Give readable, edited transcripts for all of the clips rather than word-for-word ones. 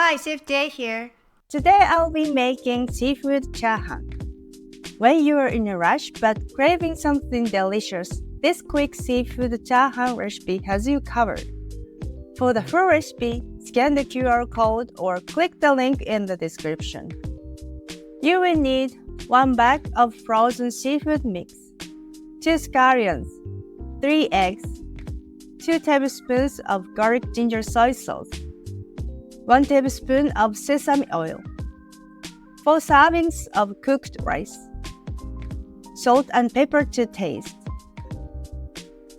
Hi, Chef Jay here. Today I'll be making seafood chahan. When you are in a rush but craving something delicious, this quick seafood chahan recipe has you covered. For the full recipe, scan the QR code or click the link in the description. You will need 1 bag of frozen seafood mix, 2 scallions, 3 eggs, 2 tablespoons of garlic ginger soy sauce, 1 tablespoon of sesame oil, 4 servings of cooked rice, salt and pepper to taste.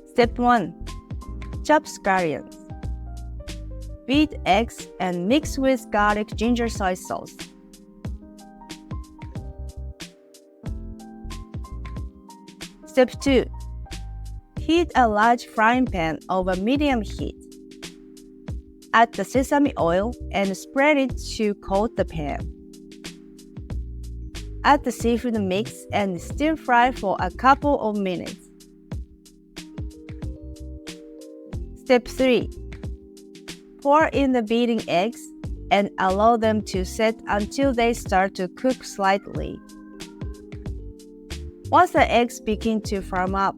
Step 1. Chop scallions. Beat eggs and mix with garlic ginger soy sauce. Step 2. Heat a large frying pan over medium heat. Add the sesame oil and spread it to coat the pan. Add the seafood mix and stir fry for a couple of minutes. Step 3. Pour in the beaten eggs and allow them to set until they start to cook slightly. Once the eggs begin to firm up,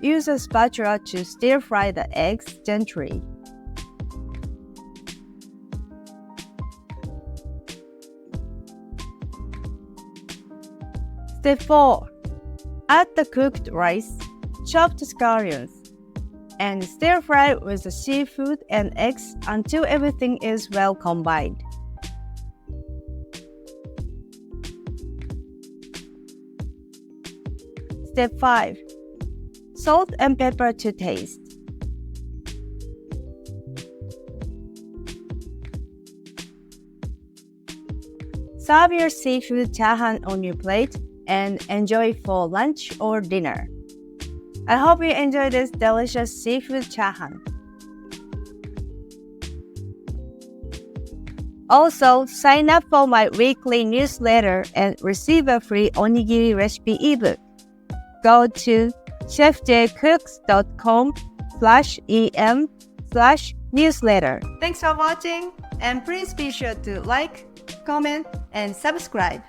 use a spatula to stir fry the eggs gently. Step 4. Add the cooked rice, chopped scallions, and stir fry with the seafood and eggs until everything is well combined. Step 5. Salt and pepper to taste. Serve your seafood chahan on your plate and enjoy for lunch or dinner. I hope you enjoy this delicious seafood chahan. Also, sign up for my weekly newsletter and receive a free onigiri recipe ebook. Go to chefjcooks.com/em/newsletter. Thanks for watching, and please be sure to like, comment, and subscribe.